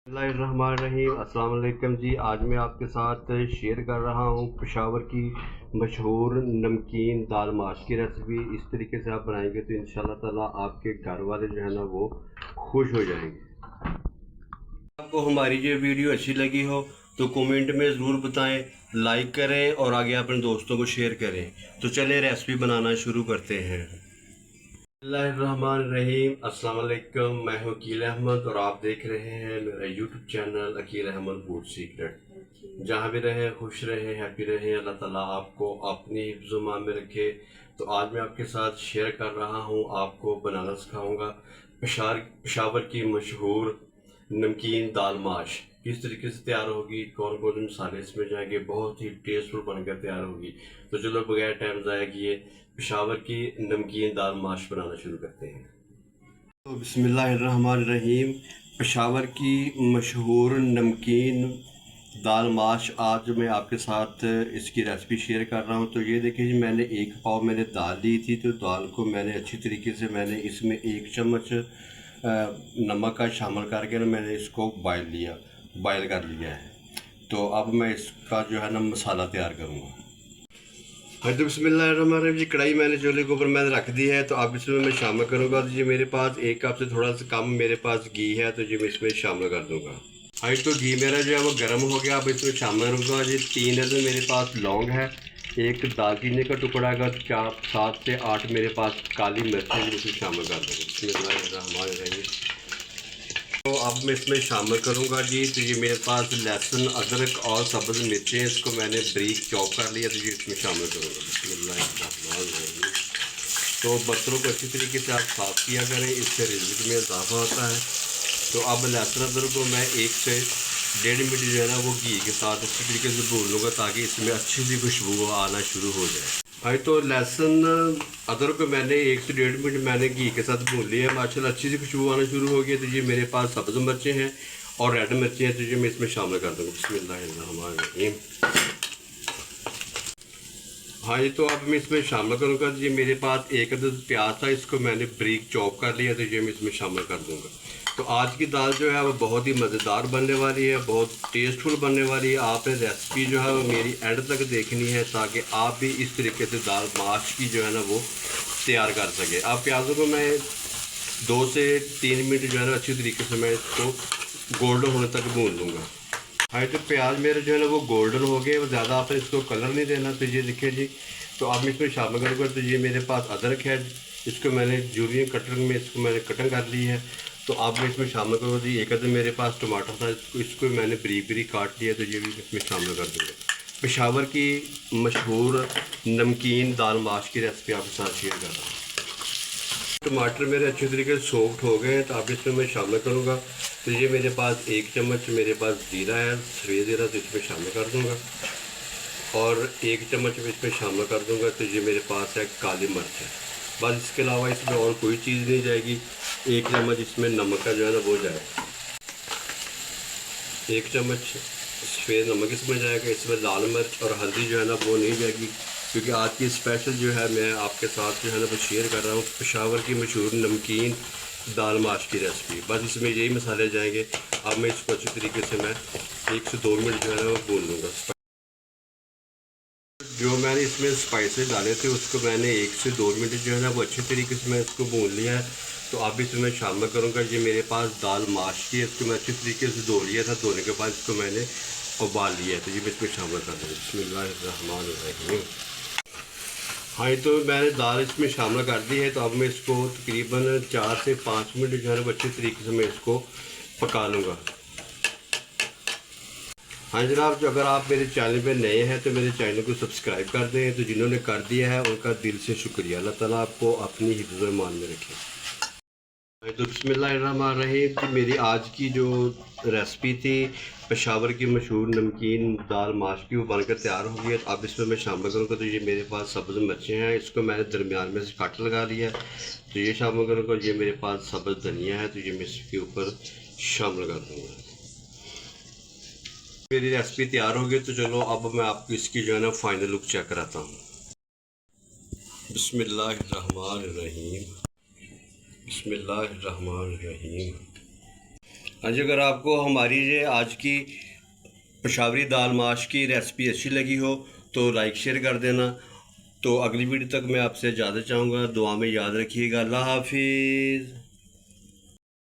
बिस्मिल्लाहिर्रहमानिर्रहीम। अस्सलाम वालेकुम जी। आज मैं आपके साथ शेयर कर रहा हूँ पेशावर की मशहूर नमकीन दाल माश की रेसिपी। इस तरीके से आप बनाएंगे तो इंशाल्लाह ताला आपके घर वाले जो है ना वो खुश हो जाएंगे। आपको हमारी ये वीडियो अच्छी लगी हो तो कमेंट में ज़रूर बताएं, लाइक करें और आगे अपने दोस्तों को शेयर करें। तो चलें रेसिपी बनाना शुरू करते हैं। बिस्मिल्लाहिर्रहमानिर्रहीम। अस्सलाम वालेकुम। मैं हूं अकील अहमद और आप देख रहे हैं मेरा YouTube channel Akeel Ahmed food secret. जहां भी रहें खुश रहें, हैप्पी रहें। अल्लाह ताला आपको अपनी हिफ्ज़-ओ-मान में रखे। तो आज मैं आपके साथ शेयर कर रहा हूं, आपको बनाना सिखाऊंगा पेशावर की मशहूर नमकीन दाल माश किस तरीके से तैयार होगी, कौन कौन मसाले इसमें जाएंगे, बहुत ही टेस्टफुल बनकर तैयार होगी। तो चलो बगैर टाइम ज़ाया किए पेशावर की नमकीन दाल माश बनाना शुरू करते हैं। तो बिस्मिल्लाहिर्रहमानिर्रहीम। पेशावर की मशहूर नमकीन दाल माश आज मैं आपके साथ इसकी रेसिपी शेयर कर रहा हूँ। तो ये देखिए जी, मैंने एक पाव मैंने दाल ली थी। तो दाल को मैंने अच्छी तरीके से मैंने इसमें 1 चम्मच नमक का शामिल करके ना मैंने इसको बॉयल कर लिया है। तो अब मैं इसका जो है ना मसाला तैयार करूँगा। हाँ तो बिस्मिल्लाहिर्रहमानिर्रहीम जी। कढ़ाई मैंने चूल्हे के ऊपर मैंने रख दी है। तो अब इसमें मैं शामिल करूँगा। तो जी मेरे पास 1 कप से थोड़ा सा कम मेरे पास घी है, तो जी मैं इसमें शामिल कर दूँगा। हाँ तो घी मेरा जो है वो गर्म हो गया। अब इसमें शामिल करूँगा जी 3 अदद मेरे पास लौंग है, एक दालचीनी का टुकड़ा है, 7 से 8 मेरे पास काली मिर्चें भी इसमें शामिल कर दूँगा। बिस्मिल्लाहिर्रहमानिर्रहीम। तो अब मैं इसमें शामिल करूँगा जी, तो ये मेरे पास लहसुन, अदरक और सब्ज़ मिर्चें, इसको मैंने बारीक चॉप कर लिया। तो ये इसमें शामिल करूँगा। बिस्मिल्लाहिर्रहमानिर्रहीम। तो बर्तनों को अच्छी तरीके से आप साफ़ किया करें, इससे रिज़्क में इजाफा होता है। तो अब लहसुन अदरक को मैं 1 से 1.5 मिनट जो है ना वो घी के साथ अच्छी तरीके से भून लूँगा, ताकि इसमें अच्छी सी खुशबू आना शुरू हो जाए। भाई तो लहसुन अदरक को मैंने 1 से 1.5 मिनट मैंने घी के साथ भून लिया है। माशाल्लाह अच्छी सी खुशबू आना शुरू हो गई। तो ये मेरे पास सब्ज़ मिर्चें हैं और रेड मिर्चें हैं, तो ये मैं इसमें शामिल कर दूँगा। बिस्मिल्लाहिर्रहमानिर्रहीम। हाँ जी, तो अब मैं इसमें शामिल करूँगा। ये मेरे पास 1 अदद प्याज था, इसको मैंने बारीक चॉप कर लिया। तो ये मैं इसमें शामिल कर दूँगा। तो आज की दाल जो है वो बहुत ही मज़ेदार बनने वाली है, बहुत टेस्टफुल बनने वाली है। आपने रेसिपी जो है वो मेरी एंड तक देखनी है, ताकि आप भी इस तरीके से दाल माश की जो है ना वो तैयार कर सके। आप प्याज़ों को मैं 2 से 3 मिनट जो है ना अच्छी तरीके से मैं इसको गोल्डन होने तक भून लूँगा। हाँ तो प्याज मेरे जो है ना वो गोल्डन हो गए, ज़्यादा आपने इसको कलर नहीं देना। तो ये देखिए जी, तो आप इसमें शामिल करूँगा। तो ये मेरे पास अदरक है, इसको मैंने जूलियन कटर में इसको मैंने कटिंग कर ली है। तो आप मैं इसमें शामिल करूँगा। जी 1 अदद मेरे पास टमाटर था, इसको मैंने बारीक बारीक काट लिया। तो ये भी इसमें शामिल कर दूँगा। पेशावर की मशहूर नमकीन दाल माश की रेसिपी आपके साथ शेयर कर रहा हूँ। टमाटर मेरे अच्छे तरीके से सॉफ्ट हो गए हैं। तो अब इसमें मैं शामिल करूँगा। तो ये मेरे पास 1 चम्मच मेरे पास ज़ीरा है, सफ़ेद ज़ीरा, तो इसमें शामिल कर दूँगा। और 1 चम्मच में इसमें शामिल कर दूँगा। तो ये मेरे पास है काली मिर्च है। बस इसके अलावा इसमें और कोई चीज़ नहीं जाएगी। 1 चम्मच इसमें नमक का जो है ना वो जाएगा, 1 चम्मच सफ़ेद नमक इसमें जाएगा। इसमें लाल मिर्च और हल्दी जो है ना वो नहीं जाएगी, क्योंकि आज की स्पेशल जो है मैं आपके साथ जो है ना वो शेयर कर रहा हूँ पेशावर की मशहूर नमकीन दाल माश की रेसिपी। बस इसमें यही मसाले जाएंगे। अब मैं इसको अच्छी तरीके से मैं 1 से 2 मिनट जो है ना वो भून लूँगा। जो मैंने इसमें स्पाइसेस डाले थे उसको मैंने 1 से 2 मिनट जो है ना वो अच्छे तरीके से मैं इसको भून लिया है। तो अब इसमें शामिल करूँगा। ये मेरे पास दाल माश की है, इसको मैं अच्छी तरीके से धो लिया था। धोने के बाद इसको मैंने उबाल लिया है। तो ये मैं इसमें शामिल कर दूँगा। बिस्मिल्लाहिर्रहमानिर्रहीम। हाँ ये तो मैंने दाल इसमें शामिल कर दी है। तो अब मैं इसको तकरीबन 4 से 5 मिनट जो है ना अच्छे तरीके से मैं इसको पका लूँगा। हाँ जनाब, जो अगर आप मेरे चैनल पे नए हैं तो मेरे चैनल को सब्सक्राइब कर दें। तो जिन्होंने कर दिया है उनका दिल से शुक्रिया। अल्लाह ताला आपको अपनी हिफ्ज़-ओ-ईमान में रखे। तो बिस्मिल्लाहिर्रहमानिर्रहीम कि मेरी आज की जो रेसिपी थी पेशावर की मशहूर नमकीन दाल माश की, वो बनकर तैयार हो गई है। तो अब इसमें मैं शामिल करूँगा। तो ये मेरे पास सब्ज़ मिर्चें हैं, इसको मैंने दरमियान में से कट लगा लिया है। तो ये शामिल करूँगा। ये मेरे पास सब्ज़ धनिया है, तो ये मैं इसके ऊपर शामिल कर दूँगा। मेरी रेसिपी तैयार हो गई। तो चलो अब मैं आपको इसकी जो है ना फाइनल लुक चेक कराता हूँ। बिस्मिल्लाहिर्रहमानिर्रहीम। बिस्मिल्लाहिर्रहमानिर्रहीम। आज अगर आपको हमारी ये आज की पेशावरी दाल माश की रेसिपी अच्छी लगी हो तो लाइक शेयर कर देना। तो अगली वीडियो तक मैं आपसे इजाज़त चाहूँगा। दुआ में याद रखिएगा। अल्लाह हाफिज़।